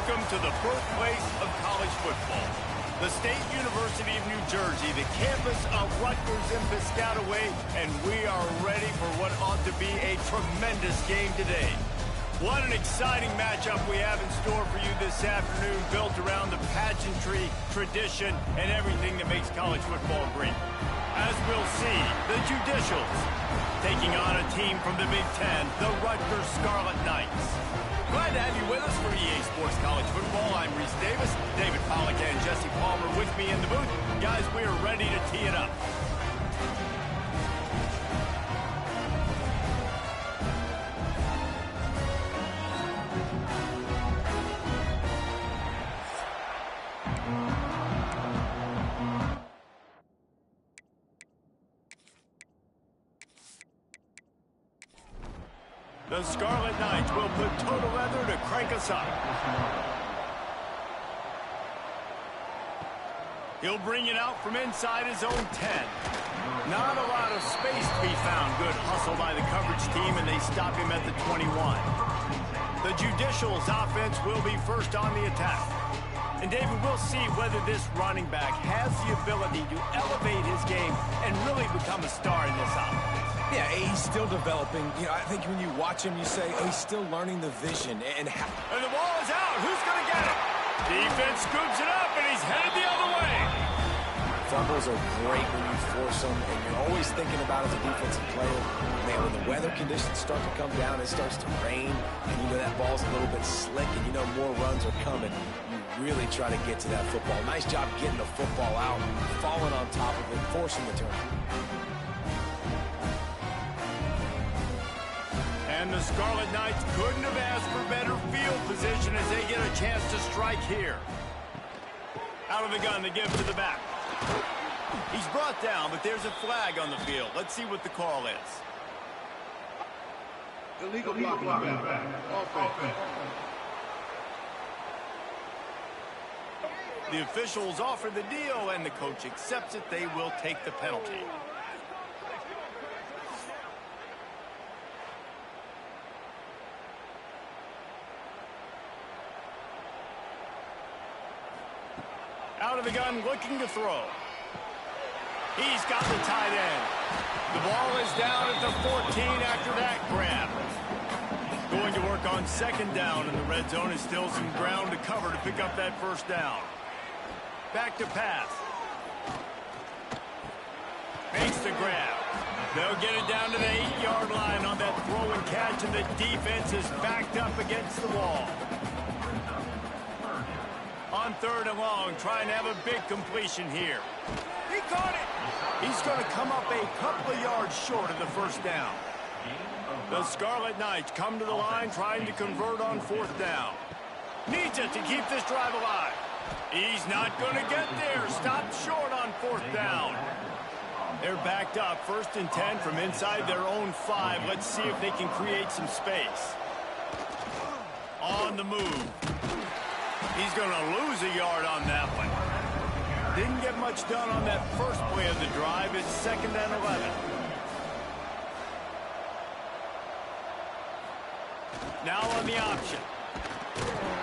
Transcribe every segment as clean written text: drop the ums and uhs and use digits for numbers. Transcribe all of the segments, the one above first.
Welcome to the birthplace of college football. The State University of New Jersey, the campus of Rutgers in Piscataway, and we are ready for what ought to be a tremendous game today. What an exciting matchup we have in store for you this afternoon, built around the pageantry, tradition, and everything that makes college football great. As we'll see, the Judicials taking on a team from the Big Ten, the Rutgers Scarlet Knights. Glad to have you with us for EA Sports College Football. I'm Reese Davis, David Pollack and Jesse Palmer with me in the booth. Guys, we are ready to tee it up. The Scarlet Knights will put total leather to crank us up. He'll bring it out from inside his own 10. Not a lot of space to be found. Good hustle by the coverage team, and they stop him at the 21. The Judicials offense will be first on the attack. And David, we'll see whether this running back has the ability to elevate his game and really become a star in this offense. Yeah, he's still developing. You know, I think when you watch him, you say, oh, he's still learning the vision and how. And the ball is out. Who's going to get it? Defense scoops it up, and he's headed the other way. Fumbles are great when you force them, and you're always thinking about as a defensive player, man, when the weather conditions start to come down, it starts to rain, and you know that ball's a little bit slick, and you know more runs are coming. You really try to get to that football. Nice job getting the football out, falling on top of it, forcing the turnover. And the Scarlet Knights couldn't have asked for better field position as they get a chance to strike here. Out of the gun, they give to the back. He's brought down, but there's a flag on the field. Let's see what the call is. Illegal blocking back. Offense. The officials offer the deal, and the coach accepts it. They will take the penalty. Out of the gun, looking to throw. He's got the tight end. The ball is down at the 14 after that grab. Going to work on second down, and the red zone is still some ground to cover to pick up that first down. Back to pass. Makes the grab. They'll get it down to the 8-yard line on that throw and catch, and the defense is backed up against the wall. On third and long, trying to have a big completion here. He caught it. He's going to come up a couple of yards short of the first down. The Scarlet Knights come to the line trying to convert on fourth down. Needs it to keep this drive alive. He's not going to get there. Stopped short on fourth down. They're backed up, 1st and 10 from inside their own 5. Let's see if they can create some space. On the move. He's going to lose a yard on that one. Didn't get much done on that first play of the drive. It's 2nd and 11. Now on the option.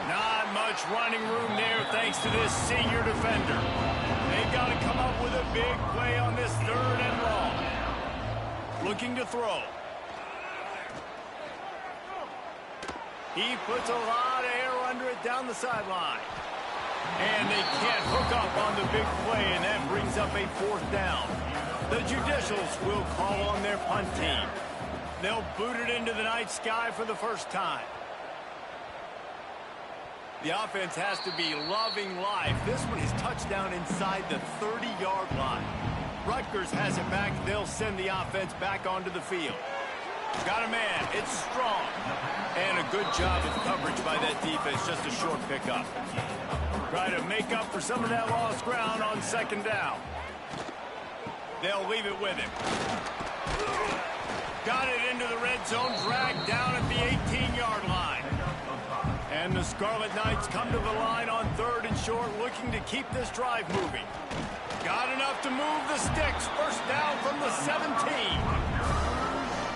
Not much running room there thanks to this senior defender. They've got to come up with a big play on this 3rd and long. Looking to throw. He puts a lot of air under it down the sideline. And they can't hook up on the big play, and that brings up a 4th down. The Judicials will call on their punt team. They'll boot it into the night sky for the first time. The offense has to be loving life. This one is touchdown inside the 30-yard line. Rutgers has it back. They'll send the offense back onto the field. Got a man. It's strong. And a good job of coverage by that defense. Just a short pickup. Try to make up for some of that lost ground on 2nd down. They'll leave it with him. Got it into the red zone. Dragged down at the 18-yard line. And the Scarlet Knights come to the line on 3rd and short, looking to keep this drive moving. Got enough to move the sticks. First down from the 17.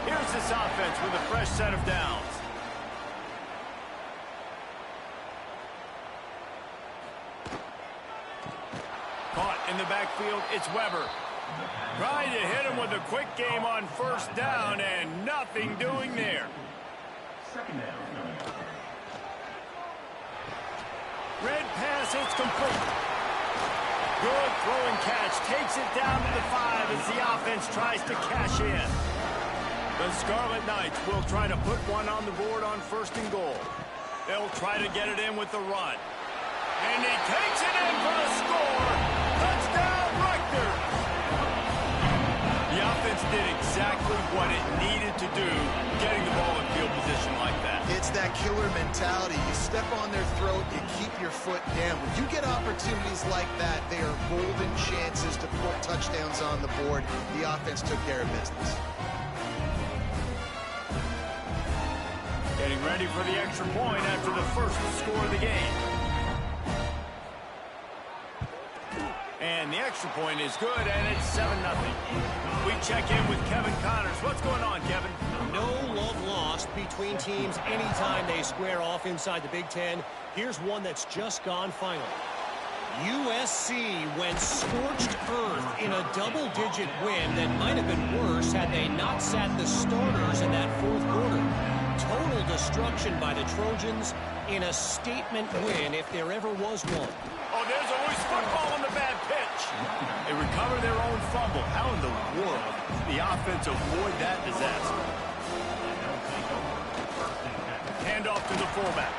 Here's this offense with a fresh set of downs. Caught in the backfield, it's Weber. Trying to hit him with a quick game on first down, and nothing doing there. Red pass, it's complete. Good throw and catch. Takes it down to the 5 as the offense tries to cash in. The Scarlet Knights will try to put one on the board on 1st and goal. They'll try to get it in with the run. And he takes it in for a score. Touchdown, Rutgers. The offense did exactly what it needed to do, getting the ball in field position like that. It's that killer mentality. You step on their throat, you keep your foot down. When you get opportunities like that, they are golden chances to put touchdowns on the board. The offense took care of business. Getting ready for the extra point after the first score of the game. And the extra point is good, and it's 7-0. We check in with Kevin Connors. What's going on, Kevin? No love lost between teams anytime they square off inside the Big Ten. Here's one that's just gone final. USC went scorched earth in a double-digit win that might have been worse had they not sat the starters in that 4th quarter. Total destruction by the Trojans in a statement win if there ever was one. Oh, there's a loose football on the bad pitch. They recover their own fumble. How in the world did the offense avoid that disaster? Handoff to the fullback.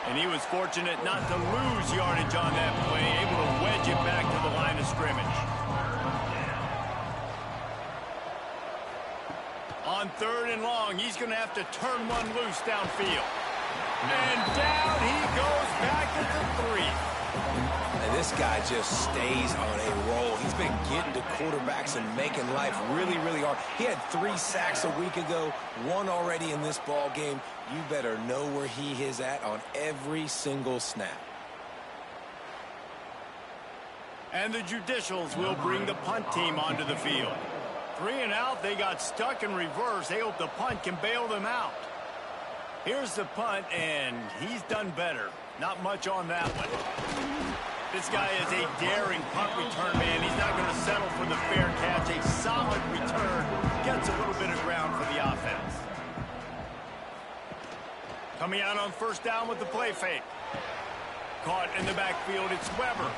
And he was fortunate not to lose yardage on that play, able to wedge it back to the line of scrimmage. On 3rd and long, he's going to have to turn one loose downfield. And down he goes back at the 3. And this guy just stays on a roll. He's been getting to quarterbacks and making life really, really hard. He had 3 sacks a week ago, 1 already in this ball game. You better know where he is at on every single snap. And the Judicials will bring the punt team onto the field. 3 and out, they got stuck in reverse. They hope the punt can bail them out. Here's the punt, and he's done better. Not much on that one. This guy is a daring punt return man. He's not going to settle for the fair catch. A solid return. Gets a little bit of ground for the offense. Coming out on 1st down with the play fake. Caught in the backfield, it's Weber.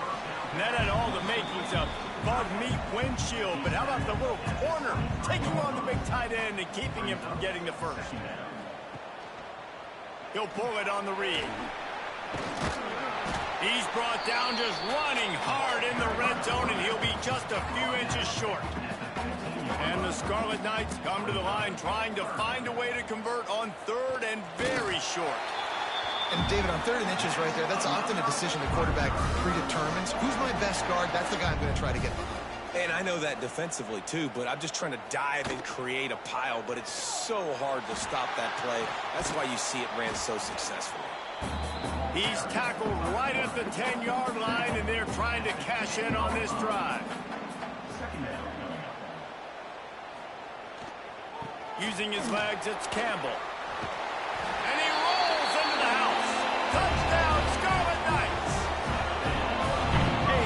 And that had all the makings of bug meat windshield. But how about the little corner? Taking on the big tight end and keeping him from getting the first. He'll pull it on the read. He's brought down just running hard in the red zone, and he'll be just a few inches short. And the Scarlet Knights come to the line trying to find a way to convert on 3rd and very short. And David, on 3rd and inches right there, that's often a decision the quarterback predetermines. Who's my best guard? That's the guy I'm going to try to get behind. And I know that defensively, too, but I'm just trying to dive and create a pile, but it's so hard to stop that play. That's why you see it ran so successfully. He's tackled right at the 10-yard line, and they're trying to cash in on this drive. Using his legs, it's Campbell. And he rolls into the house. Touchdown, Scarlet Knights. A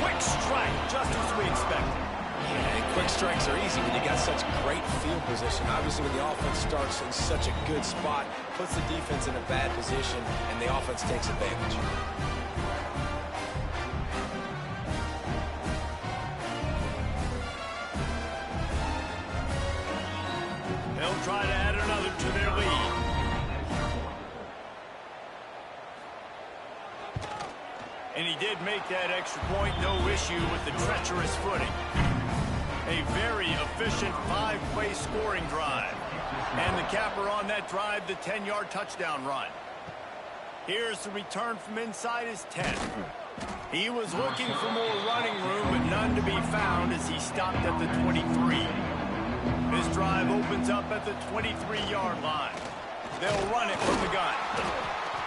quick strike, just as we expected. Yeah, and quick strikes are easy when you got such great field position. Obviously, when the offense starts in such a good spot, puts the defense in a bad position, and the offense takes advantage. They'll try to add another to their lead. And he did make that extra point, no issue with the treacherous footing. A very efficient 5-play scoring drive. And the capper on that drive, the 10-yard touchdown run. Here's the return from inside his 10. He was looking for more running room, but none to be found as he stopped at the 23. This drive opens up at the 23-yard line. They'll run it from the gun.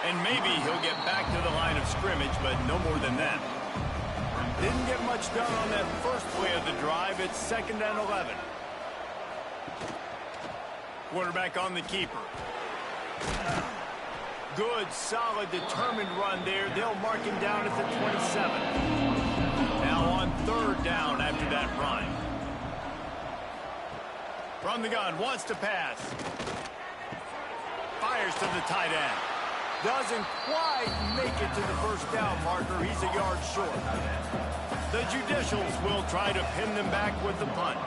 And maybe he'll get back to the line of scrimmage, but no more than that. Didn't get much done on that first play of the drive. It's 2nd and 11. Quarterback on the keeper. Good, solid, determined run there. They'll mark him down at the 27. Now third down after that run. From the gun, wants to pass. Fires to the tight end. Doesn't quite make it to the first down marker. He's a yard short. The Judicials will try to pin them back with the punt.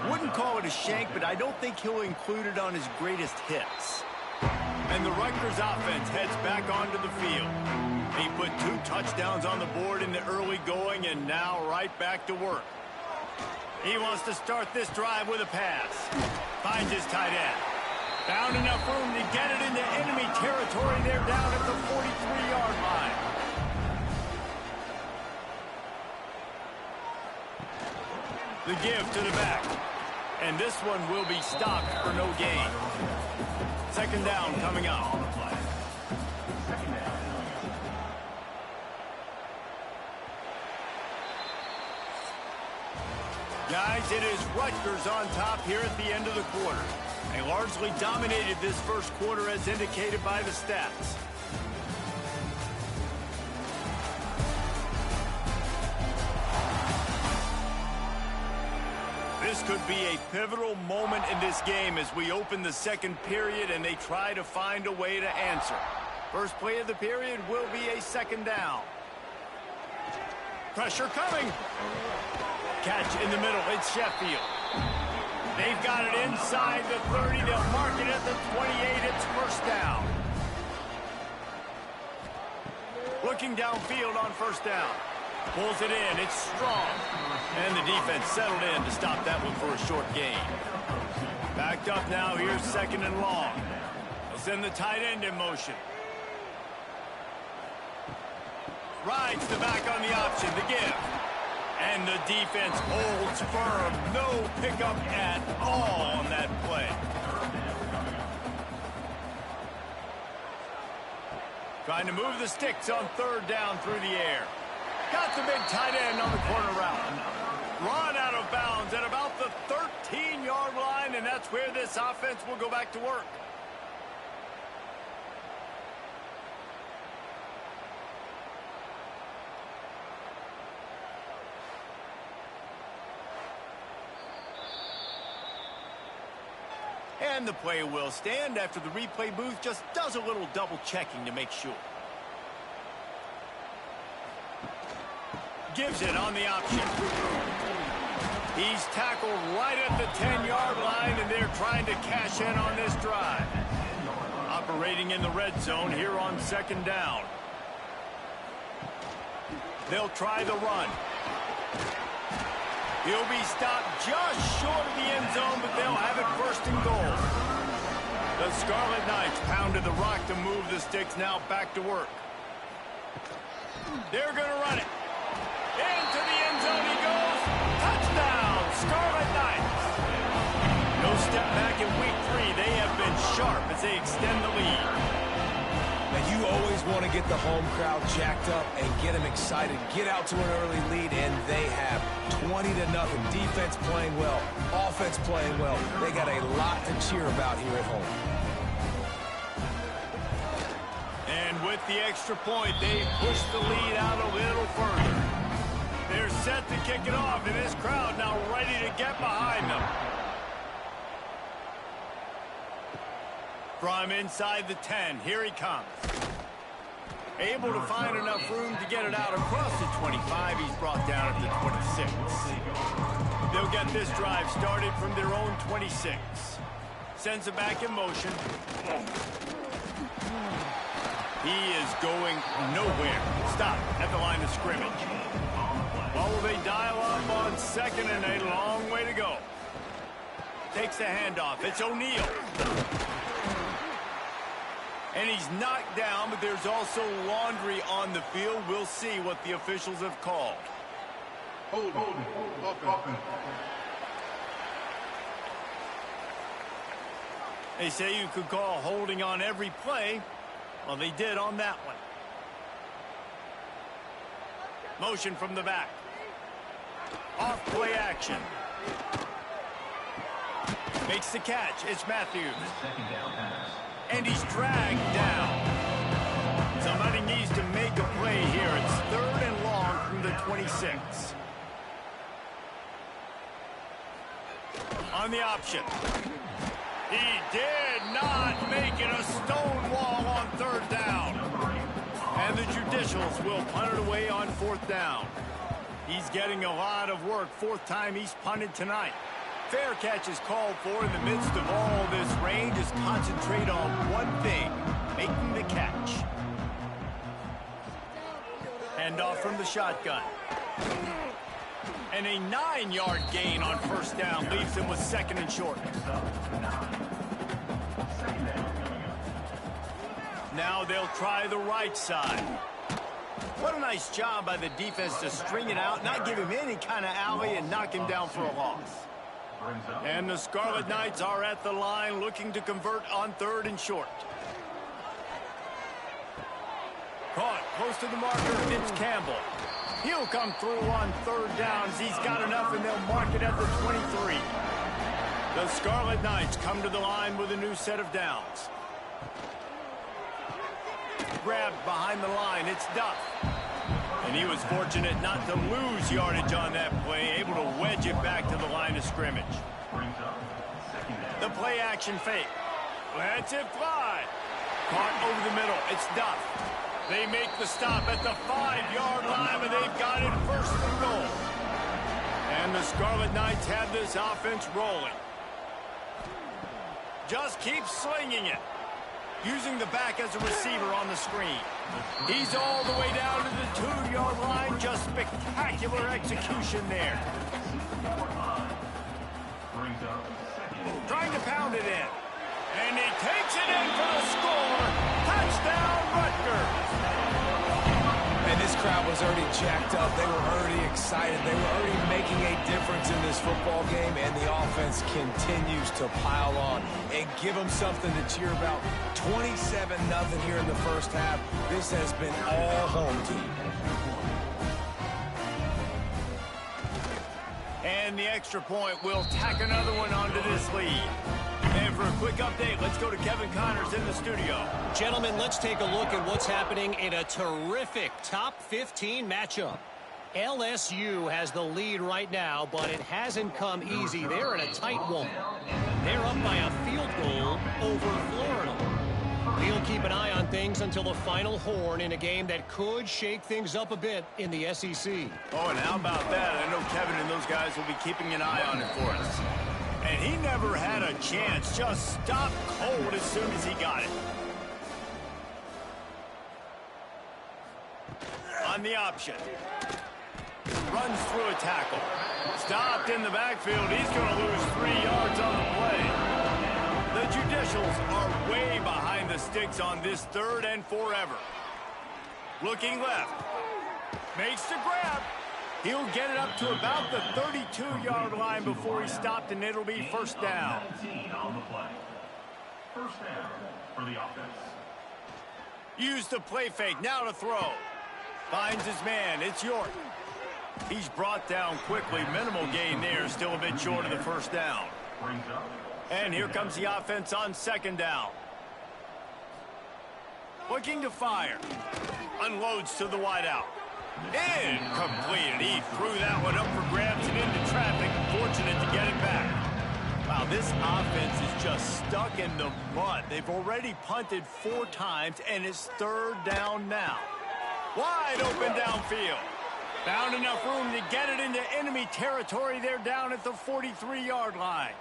Wouldn't call it a shank, but I don't think he'll include it on his greatest hits. And the Rutgers offense heads back onto the field. He put 2 touchdowns on the board in the early going and now right back to work. He wants to start this drive with a pass. Finds his tight end. Found enough room to get it into enemy territory. They're down at the 43-yard line. The give to the back. And this one will be stopped for no gain. Second down coming up. Guys, it is Rutgers on top here at the end of the quarter. They largely dominated this first quarter as indicated by the stats. This could be a pivotal moment in this game as we open the second period and they try to find a way to answer. First play of the period will be a second down. Pressure coming. Catch in the middle. It's Sheffield. They've got it inside the 30. They'll mark it at the 28. It's first down. Looking downfield on first down. Pulls it in. It's strong. And the defense settled in to stop that one for a short gain. Backed up now. Here's second and long. They'll send the tight end in motion. Rides the back on the option. The give. And the defense holds firm. No pickup at all on that play. Trying to move the sticks on third down through the air. Got the big tight end on the corner route. Run out of bounds at about the 13-yard line, and that's where this offense will go back to work. And the play will stand after the replay booth just does a little double checking to make sure. Gives it on the option. He's tackled right at the 10-yard line, and they're trying to cash in on this drive. Operating in the red zone here on second down. They'll try the run. He'll be stopped just short of the end zone, but they'll have it first and goal. The Scarlet Knights pounded the rock to move the sticks, now back to work. They're going to run it. Into the end zone he goes. Touchdown, Scarlet Knights. No step back in week 3. They have been sharp as they extend the lead. Now, you always want to get the home crowd jacked up and get them excited. Get out to an early lead, and they have 20-0. Defense playing well, offense playing well. They got a lot to cheer about here at home. And with the extra point, they push the lead out a little further. They're set to kick it off, and this crowd now ready to get behind them. From inside the 10, here he comes. Able to find enough room to get it out across the 25. He's brought down at the 26. They'll get this drive started from their own 26. Sends it back in motion. He is going nowhere. Stop at the line of scrimmage. Well, will they dial up on second, and a long way to go. Takes the handoff. It's O'Neal. And he's knocked down, but there's also laundry on the field. We'll see what the officials have called. Hold on. They say you could call holding on every play. Well, they did on that one. Motion from the back. Off play action. Makes the catch. It's Matthews. And he's dragged down. Somebody needs to make a play here. It's third and long from the 26. On the option. He did not make it a stone wall on third down. And the Judicials will punt it away on fourth down. He's getting a lot of work. Fourth time he's punted tonight. Fair catch is called for in the midst of all this rain. Just concentrate on one thing, making the catch. Handoff from the shotgun. And a 9-yard gain on first down leaves him with second and short. Now they'll try the right side. What a nice job by the defense to string it out, not give him any kind of alley, and knock him down for a loss. And the Scarlet Knights are at the line looking to convert on third and short. Caught close to the marker, it's Campbell. He'll come through on third downs. He's got enough, and they'll mark it at the 23. The Scarlet Knights come to the line with a new set of downs. Grabbed behind the line, it's Duff. And he was fortunate not to lose yardage on that play, able to wedge it back to the line of scrimmage. The play action fake. Lets it fly. Caught over the middle, it's Duff. They make the stop at the 5-yard line, and they've got it first and goal. And the Scarlet Knights have this offense rolling. Just keep slinging it. Using the back as a receiver on the screen. He's all the way down to the 2-yard line. Just spectacular execution there. Trying to pound it in. And he takes it in for the score. Touchdown, Rutgers. And this crowd was already jacked up. They were already excited. They were already making a difference in this football game, and the offense continues to pile on and give them something to cheer about. 27-0 here in the first half. This has been all home team. And the extra point will tack another one onto this lead. And for a quick update, let's go to Kevin Connors in the studio. Gentlemen, let's take a look at what's happening in a terrific top 15 matchup. LSU has the lead right now, but it hasn't come easy. They're in a tight one. They're up by a field goal over Florida. We'll keep an eye on things until the final horn in a game that could shake things up a bit in the SEC. Oh, and how about that? I know Kevin and those guys will be keeping an eye on it for us. And he never had a chance. Just stopped cold as soon as he got it. On the option. Runs through a tackle. Stopped in the backfield. He's going to lose 3 yards on the play. The Judicials are way behind the sticks on this third and forever. Looking left. Makes the grab. He'll get it up to about the 32-yard line before he stopped, and it'll be first down. First down for the offense. Use the play fake. Now to throw. Finds his man. It's York. He's brought down quickly. Minimal gain there. Still a bit short of the first down. And here comes the offense on second down. Looking to fire. Unloads to the wideout. Incomplete. He threw that one up for grabs and into traffic. Fortunate to get it back. Wow, this offense is just stuck in the mud. They've already punted 4 times, and it's third down now. Wide open downfield. Found enough room to get it into enemy territory. They're down at the 43-yard line.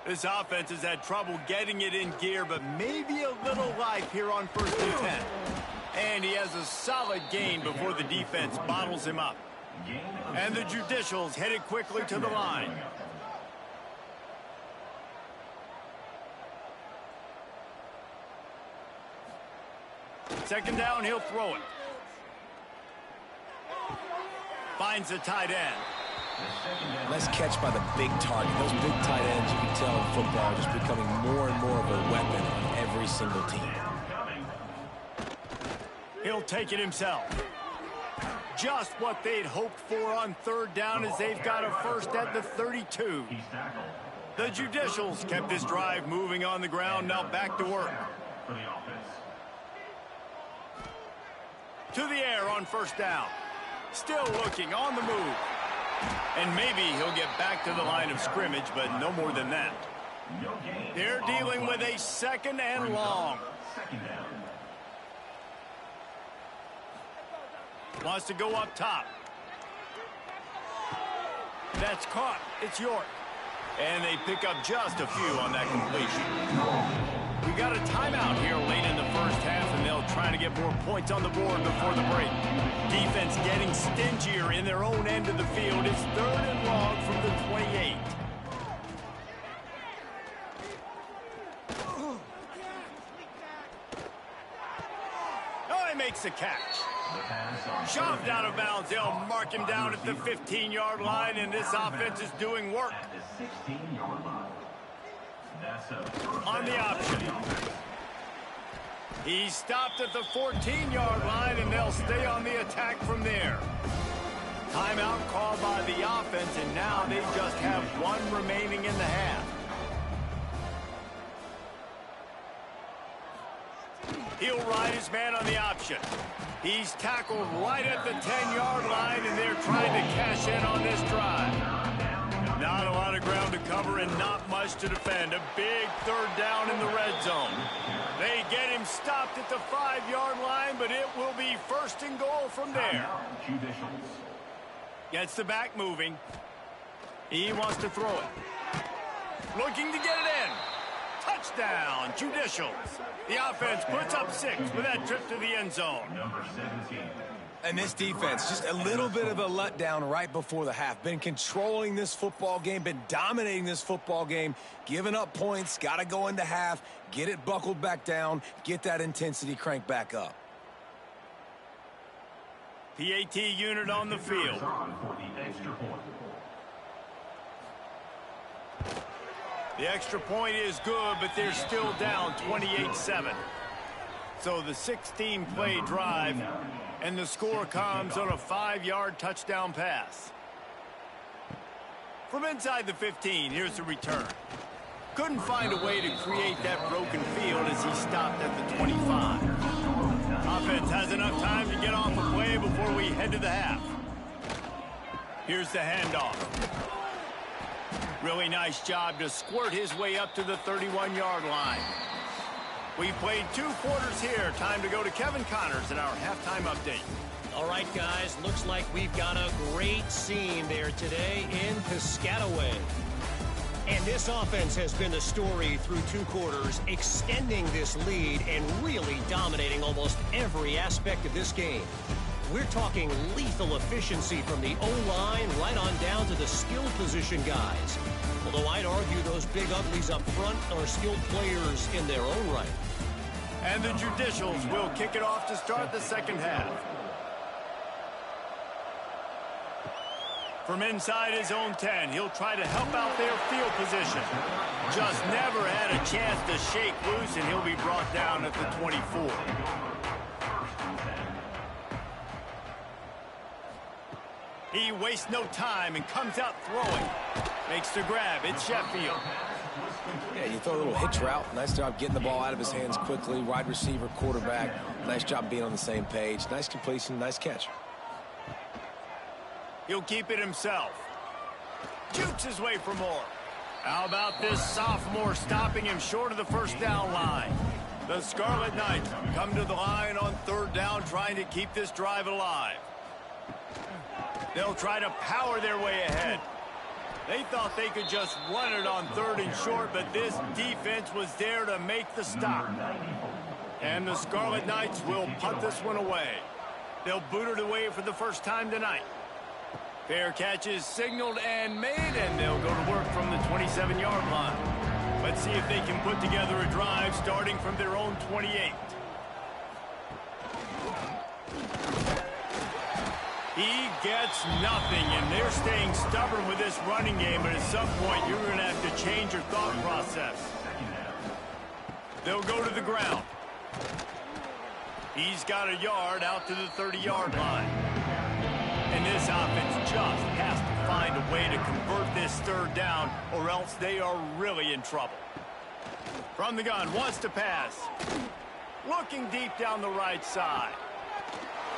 This offense has had trouble getting it in gear, but maybe a little life here on first and 10. And he has a solid gain before the defense bottles him up. And the Judicials headed quickly to the line. Second down, he'll throw it. Finds the tight end. Nice catch by the big target. Those big tight ends, you can tell in football, are just becoming more and more of a weapon on every single team. He'll take it himself. Just what they'd hoped for on third down, as they've got a first at the 32. The Judicials kept this drive moving on the ground. Now back to work. To the air on first down. Still looking on the move. And maybe he'll get back to the line of scrimmage, but no more than that. They're dealing with a second and long. Wants to go up top. That's caught. It's York. And they pick up just a few on that completion. We got a timeout here late in the first half, and they'll try to get more points on the board before the break. Defense getting stingier in their own end of the field. It's third and long from the 28. Oh, he makes the catch. Shoved out of bounds. They'll mark him down at the 15-yard line, and this offense is doing work. On the option. He's stopped at the 14-yard line, and they'll stay on the attack from there. Timeout called by the offense, and now they just have one remaining in the half. He'll ride his man on the option. He's tackled right at the 10-yard line, and they're trying to cash in on this drive. Not a lot of ground to cover and not much to defend. A big third down in the red zone. They get him stopped at the 5-yard line, but it will be first and goal from there. Gets the back moving. He wants to throw it. Looking to get it in. Touchdown, Judicials. The offense puts up 6 with that trip to the end zone. Number 17. And this defense, just a little bit of a letdown right before the half. Been controlling this football game, been dominating this football game, giving up points, got to go into half, get it buckled back down, get that intensity cranked back up. PAT unit on the field. For the extra point. The extra point is good, but they're still down 28-7. So the 16-play drive, and the score comes on a 5-yard touchdown pass. From inside the 15, here's the return. Couldn't find a way to create that broken field as he stopped at the 25. Offense has enough time to get off the play before we head to the half. Here's the handoff. Really nice job to squirt his way up to the 31-yard line. We've played 2 quarters here. Time to go to Kevin Connors in our halftime update. All right, guys, looks like we've got a great scene there today in Piscataway. And this offense has been the story through 2 quarters, extending this lead and really dominating almost every aspect of this game. We're talking lethal efficiency from the O-line right on down to the skilled position guys. Although I'd argue those big uglies up front are skilled players in their own right. And the Judicials will kick it off to start the second half. From inside his own 10, he'll try to help out their field position. Just never had a chance to shake loose, and he'll be brought down at the 24. He wastes no time and comes out throwing. Makes the grab. It's Sheffield. Yeah, you throw a little hitch route. Nice job getting the ball out of his hands quickly. Wide receiver, quarterback. Nice job being on the same page. Nice completion, nice catch. He'll keep it himself. Jukes his way for more. How about this sophomore stopping him short of the first down line? The Scarlet Knights come to the line on 3rd down, trying to keep this drive alive. They'll try to power their way ahead. They thought they could just run it on 3rd and short, but this defense was there to make the stop. And the Scarlet Knights will punt this one away. They'll boot it away for the first time tonight. Fair catch is signaled and made, and they'll go to work from the 27-yard line. Let's see if they can put together a drive starting from their own 28. He gets nothing, and they're staying stubborn with this running game, but at some point you're going to have to change your thought process. They'll go to the ground. He's got a yard out to the 30-yard line. And this offense just has to find a way to convert this 3rd down, or else they are really in trouble. From the gun, wants to pass. Looking deep down the right side.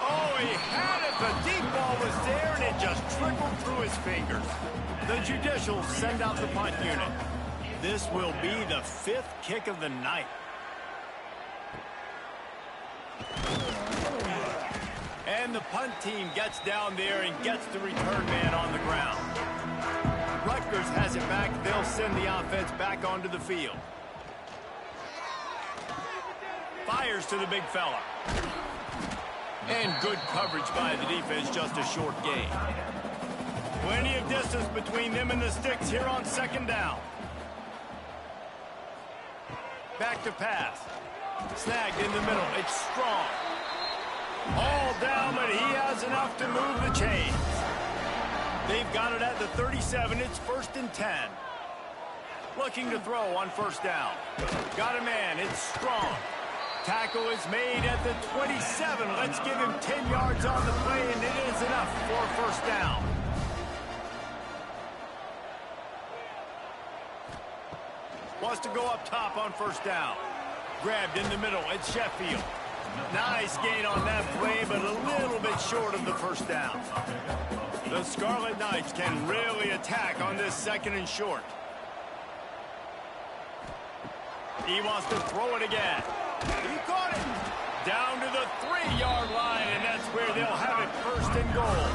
Oh, he had it. The deep ball was there, and it just trickled through his fingers. The judicials send out the punt unit. This will be the 5th kick of the night. And the punt team gets down there and gets the return man on the ground. Rutgers has it back. They'll send the offense back onto the field. Fires to the big fella. And good coverage by the defense, just a short gain. Plenty of distance between them and the sticks here on 2nd down. Back to pass. Snagged in the middle. It's strong. All down, but he has enough to move the chains. They've got it at the 37. It's 1st and 10. Looking to throw on 1st down. Got a man. It's strong. Tackle is made at the 27. Let's give him 10 yards on the play, and it is enough for a 1st down. Wants to go up top on 1st down. Grabbed in the middle. It's Sheffield. Nice gain on that play, but a little bit short of the 1st down. The Scarlet Knights can really attack on this 2nd and short. He wants to throw it again. He caught it. Down to the 3-yard line, and that's where they'll have it 1st and goal.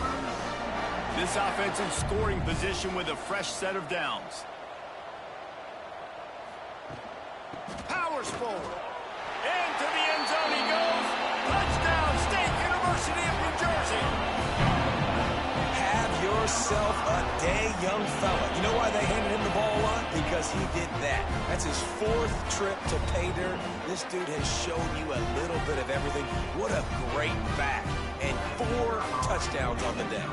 This offense in scoring position with a fresh set of downs. Powers forward. Into the end zone he goes. Touchdown, State University of New Jersey. Have yourself a day, young fella. You know why they handed him the ball a lot? Because he did that. That's his 4th trip to pay dirt. This dude has shown you a little bit of everything. What a great back. And 4 touchdowns on the day.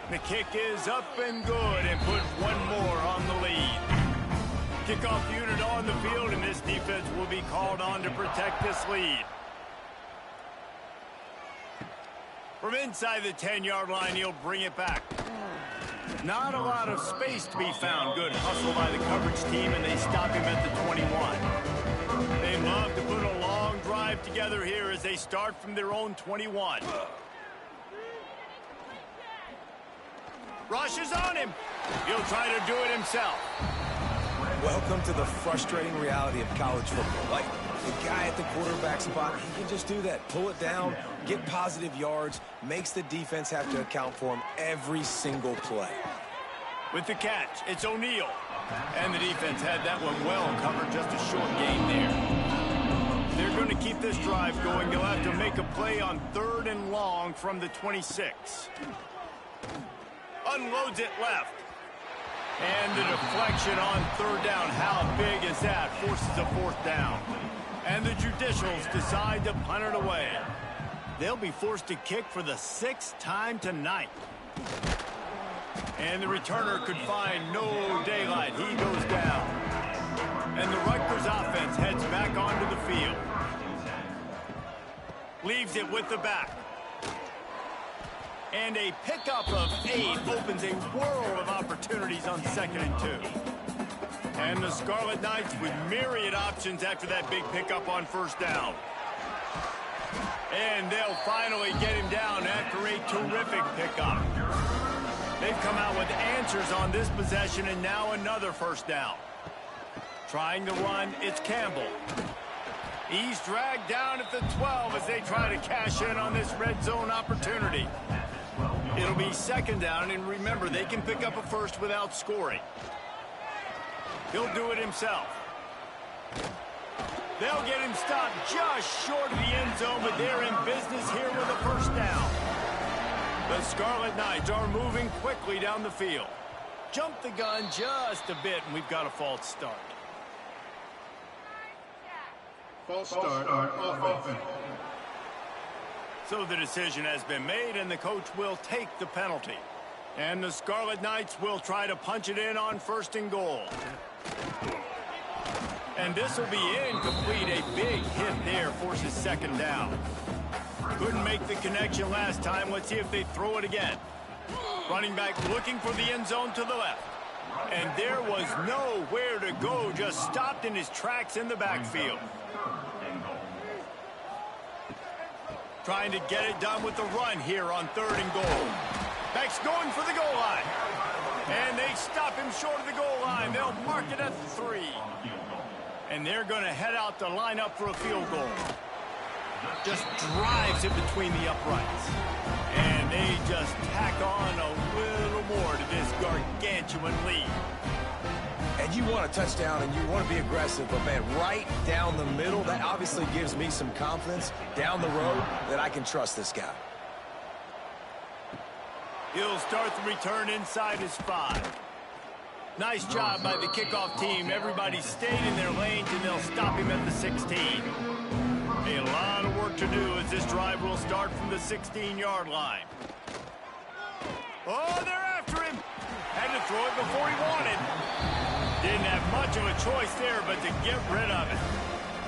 The kick is up and good and put one more on the lead. Kickoff unit on the field, and this defense will be called on to protect this lead. From inside the 10-yard line, he'll bring it back. Not a lot of space to be found. Good hustle by the coverage team, and they stop him at the 21. They love to put a long drive together here as they start from their own 21. Rushes on him. He'll try to do it himself. Welcome to the frustrating reality of college football. Like, the guy at the quarterback spot, he can just do that. Pull it down, get positive yards, makes the defense have to account for him every single play. With the catch, it's O'Neal. And the defense had that one well covered, just a short gain there. They're going to keep this drive going. They'll have to make a play on 3rd and long from the 26. Unloads it left. And the deflection on 3rd down. How big is that? Forces a 4th down. And the judicials decide to punt it away. They'll be forced to kick for the 6th time tonight. And the returner could find no daylight. He goes down. And the Rutgers offense heads back onto the field. Leaves it with the back. And a pickup of 8 opens a world of opportunities on 2nd and 2. And the Scarlet Knights with myriad options after that big pickup on 1st down. And they'll finally get him down after a terrific pickup. They've come out with answers on this possession, and now another 1st down. Trying to run, it's Campbell. He's dragged down at the 12 as they try to cash in on this red zone opportunity. It'll be 2nd down, and remember, they can pick up a 1st without scoring. He'll do it himself. They'll get him stopped just short of the end zone, but they're in business here with a 1st down. The Scarlet Knights are moving quickly down the field. Jump the gun just a bit, and we've got a false start. False start on offense. So the decision has been made, and the coach will take the penalty. And the Scarlet Knights will try to punch it in on 1st and goal. And this will be incomplete. A big hit there forces 2nd down. Couldn't make the connection last time. Let's see if they throw it again. Running back looking for the end zone to the left. And there was nowhere to go. Just stopped in his tracks in the backfield. trying to get it done with the run here on 3rd and goal. Beck's going for the goal line. And they stop him short of the goal line. They'll mark it at the 3. And they're going to head out to line up for a field goal. Just drives it between the uprights. And they just tack on a little more to this gargantuan lead. And you want a touchdown and you want to be aggressive, but man, right down the middle, that obviously gives me some confidence down the road that I can trust this guy. He'll start the return inside his 5. Nice job by the kickoff team. Everybody stayed in their lanes, and they'll stop him at the 16. A lot of work to do as this drive will start from the 16-yard line. Oh, they're after him. Had to throw it before he wanted. Didn't have much of a choice there, but to get rid of it.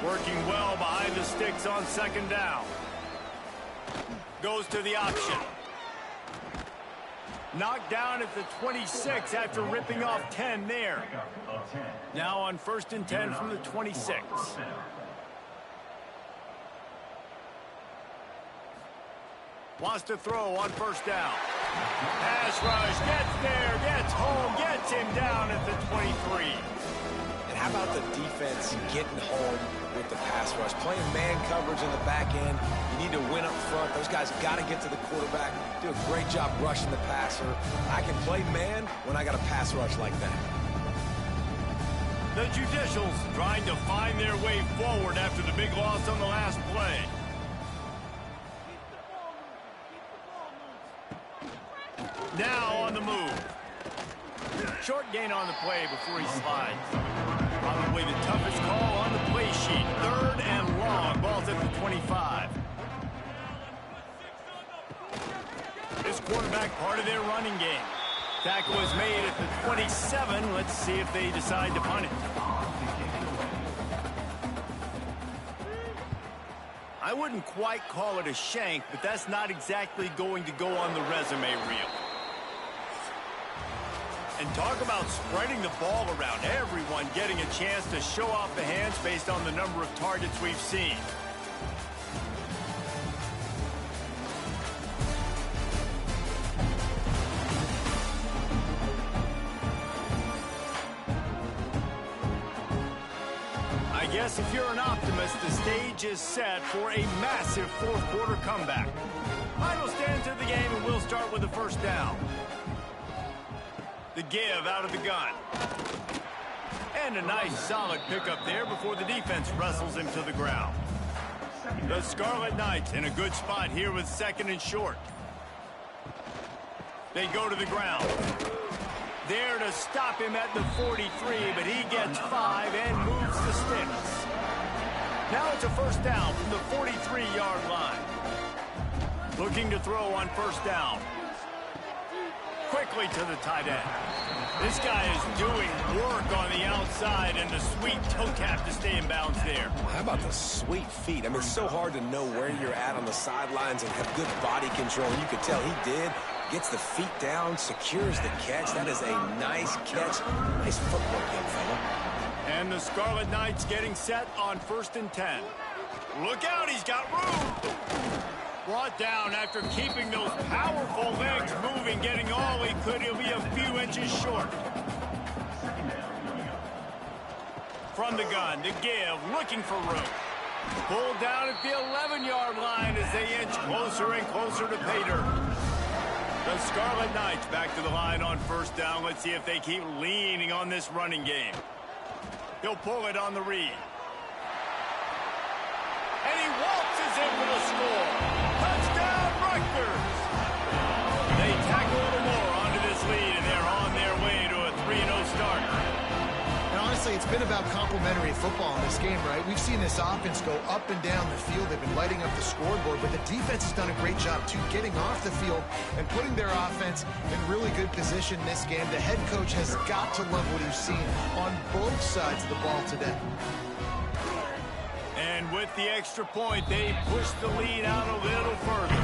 Working well behind the sticks on 2nd down. Goes to the option. Knocked down at the 26 after ripping off 10 there. Now on 1st and 10 from the 26. Wants to throw on 1st down. Pass rush, gets there, gets home, gets him down at the 23. And how about the defense getting home with the pass rush? Playing man coverage in the back end. You need to win up front. Those guys got to get to the quarterback. Do a great job rushing the passer. I can play man when I got a pass rush like that. The Judicials trying to find their way forward after the big loss on the last play. Now on the move. Short gain on the play before he slides. Probably the toughest call on the play sheet. 3rd and long. Ball's at the 25. This quarterback part of their running game. Tackle was made at the 27. Let's see if they decide to punt it. I wouldn't quite call it a shank, but that's not exactly going to go on the resume reel. And talk about spreading the ball around. Everyone getting a chance to show off the hands based on the number of targets we've seen. I guess if you're an optimist, the stage is set for a massive 4th quarter comeback. Final stands of the game, and we'll start with the 1st down. The give out of the gun. And a nice solid pickup there before the defense wrestles him to the ground. The Scarlet Knights in a good spot here with 2nd and short. They go to the ground. There to stop him at the 43, but he gets 5 and moves the sticks. Now it's a 1st down from the 43-yard line. Looking to throw on 1st down. Quickly to the tight end. This guy is doing work on the outside, and the sweet toe tap to stay in bounds there. How about the sweet feet? I mean, it's so hard to know where you're at on the sidelines and have good body control. You could tell he did. Gets the feet down, secures the catch. That is a nice catch. Nice football game, fella. And the Scarlet Knights getting set on 1st and 10. Look out, he's got room. Brought down after keeping those powerful legs moving, getting all he could. He'll be a few inches short. From the gun, the give, looking for room. Pulled down at the 11-yard line as they inch closer and closer to pay dirt. The Scarlet Knights back to the line on 1st down. Let's see if they keep leaning on this running game. He'll pull it on the read. And he waltzes in for the score. Touchdown, Rutgers! They tack a little more onto this lead, and they're on their way to a 3-0 start. And honestly, it's been about complementary football in this game, right? We've seen this offense go up and down the field. They've been lighting up the scoreboard, but the defense has done a great job, too, getting off the field and putting their offense in really good position in this game. The head coach has got to love what he's seen on both sides of the ball today. And with the extra point, they push the lead out a little further.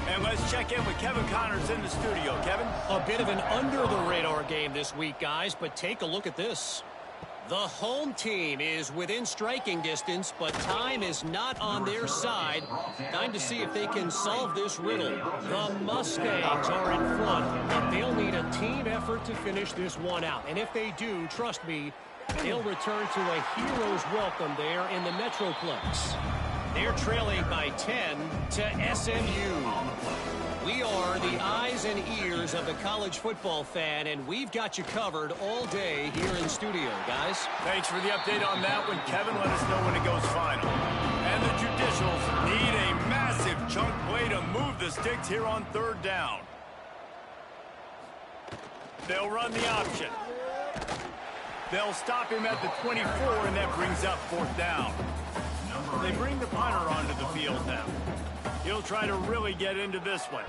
And let's check in with Kevin Connors in the studio. Kevin? A bit of an under-the-radar game this week, guys, but take a look at this. The home team is within striking distance, but time is not on their side. Time to see if they can solve this riddle. The Mustangs are in front, but they'll need a team effort to finish this one out. And if they do, trust me, they'll return to a hero's welcome there in the Metroplex. They're trailing by 10 to SMU. We are the eyes and ears of the college football fan, and we've got you covered all day here in studio, guys. Thanks for the update on that one, Kevin. Let us know when it goes final. And the Judicials need a massive chunk play to move the sticks here on third down. They'll run the option. They'll stop him at the 24, and that brings up fourth down. They bring the punter onto the field now. He'll try to really get into this one.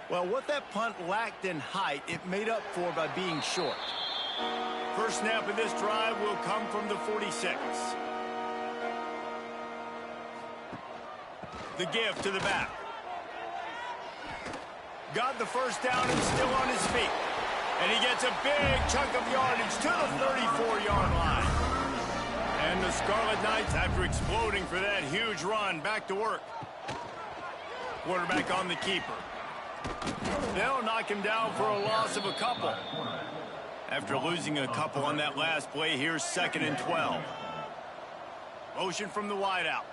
Well, what that punt lacked in height, it made up for by being short. First snap of this drive will come from the 46. The give to the back. Got the first down and still on his feet. And he gets a big chunk of yardage to the 34-yard line. And the Scarlet Knights, after exploding for that huge run, back to work. Quarterback on the keeper. They'll knock him down for a loss of a couple. After losing a couple on that last play, here's 2nd and 12. Motion from the wideout.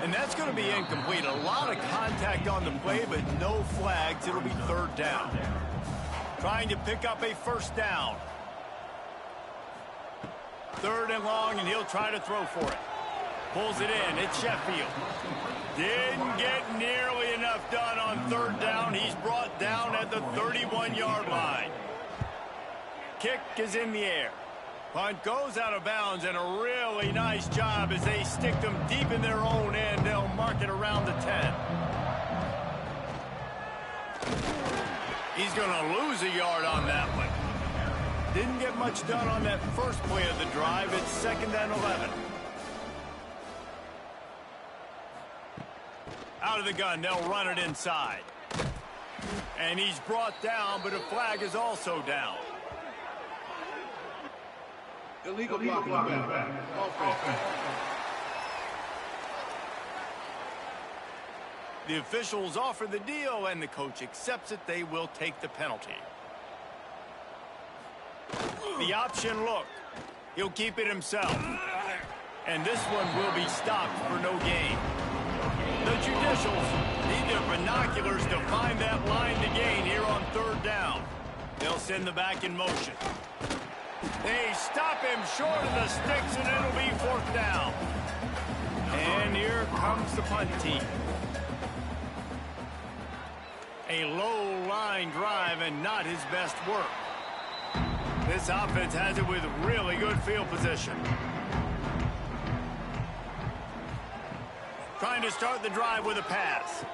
And that's going to be incomplete. A lot of contact on the play, but no flags. It'll be third down. Trying to pick up a first down. 3rd and long, and he'll try to throw for it. Pulls it in. It's Sheffield. Didn't get nearly enough done on third down. He's brought down at the 31-yard line. Kick is in the air. Punt goes out of bounds, and a really nice job as they stick them deep in their own end. They'll mark it around the 10. He's going to lose a yard on that one. Didn't get much done on that first play of the drive. It's 2nd and 11. Out of the gun, they'll run it inside. And he's brought down, but a flag is also down. Illegal blocking back. Offense. The officials offer the deal, and the coach accepts it. They will take the penalty. The option look. He'll keep it himself. And this one will be stopped for no gain. The Judicials need their binoculars to find that line to gain here on third down. They'll send the back in motion. They stop him short of the sticks, and it'll be fourth down. And here comes the punt team. A low-line drive and not his best work. This offense has it with really good field position. Trying to start the drive with a pass.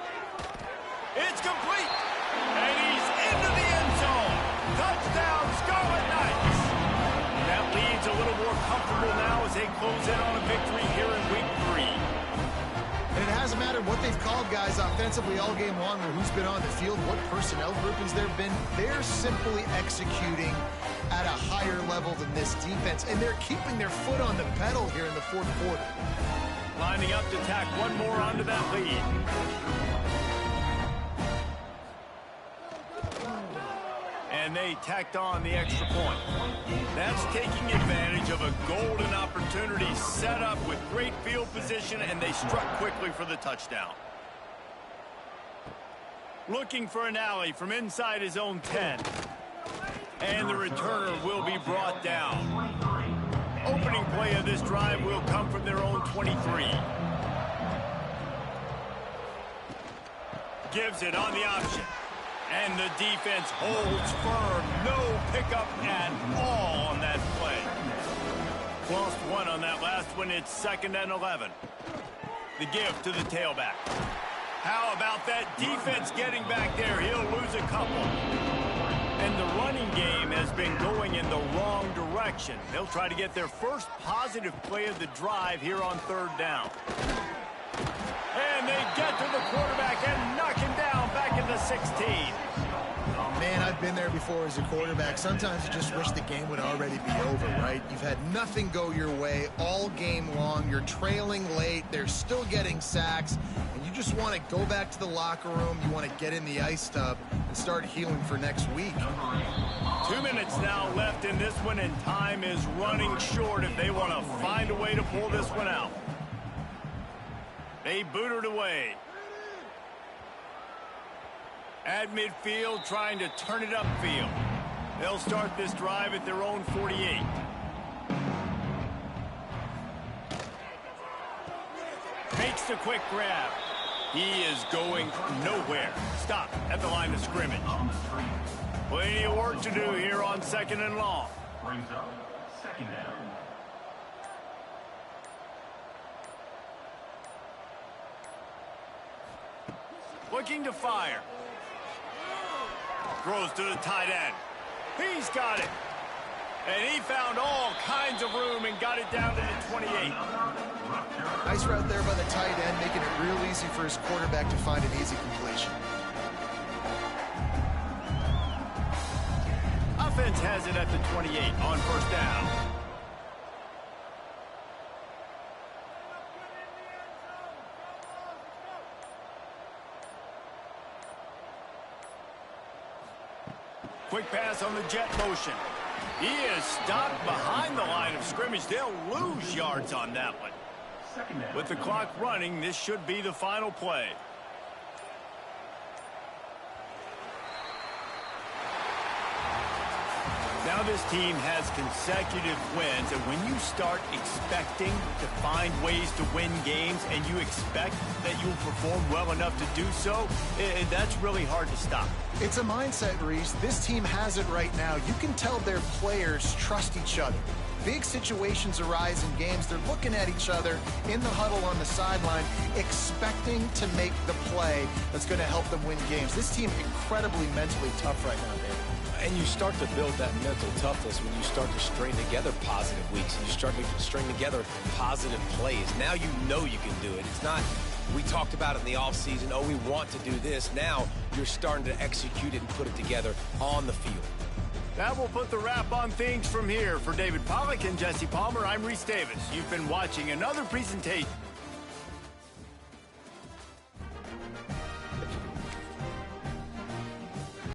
It's complete. And he's into the end zone. Touchdown, Scarlet Knights. That lead's a little more comfortable now as they close in on a victory here in week 3. And it hasn't mattered what they've called, guys, offensively all game long, or who's been on the field, what personnel groupings there have been. They're simply executing at a higher level than this defense, and they're keeping their foot on the pedal here in the fourth quarter. Lining up to tack one more onto that lead. And they tacked on the extra point. That's taking advantage of a golden opportunity set up with great field position, and they struck quickly for the touchdown. Looking for an alley from inside his own 10. And the returner will be brought down. Opening play of this drive will come from their own 23. Gives it on the option. And the defense holds firm. No pickup at all on that play. Lost one on that last one. It's 2nd and 11. The give to the tailback. How about that defense getting back there? He'll lose a couple. And the running game has been going in the wrong direction. They'll try to get their first positive play of the drive here on third down. And they get to the quarterback and knock him down back at the 16. Man, I've been there before as a quarterback. Sometimes you just wish the game would already be over, right? You've had nothing go your way all game long. You're trailing late. They're still getting sacks. And you just want to go back to the locker room. You want to get in the ice tub and start healing for next week. 2 minutes now left in this one, and time is running short if they want to find a way to pull this one out. They boot it away. At midfield, trying to turn it upfield. They'll start this drive at their own 48. Makes the quick grab. He is going nowhere. Stop at the line of scrimmage. Plenty of work to do here on 2nd and long. Brings up 2nd down. Looking to fire. Throws to the tight end. He's got it. And he found all kinds of room and got it down to the 28. Nice route there by the tight end, making it real easy for his quarterback to find an easy completion. Offense has it at the 28 on 1st down. Quick pass on the jet motion. He is stopped behind the line of scrimmage. They'll lose yards on that one. With the clock running, this should be the final play. Now this team has consecutive wins, and when you start expecting to find ways to win games and you expect that you'll perform well enough to do so, that's really hard to stop. It's a mindset, Reese. This team has it right now. You can tell their players trust each other. Big situations arise in games. They're looking at each other in the huddle on the sideline, expecting to make the play that's going to help them win games. This team incredibly mentally tough right now, David. And you start to build that mental toughness when you start to string together positive weeks and you start to string together positive plays. Now you know you can do it. It's not, we talked about it in the offseason, oh, we want to do this. Now you're starting to execute it and put it together on the field. That will put the wrap on things from here. For David Pollack and Jesse Palmer, I'm Reese Davis. You've been watching another presentation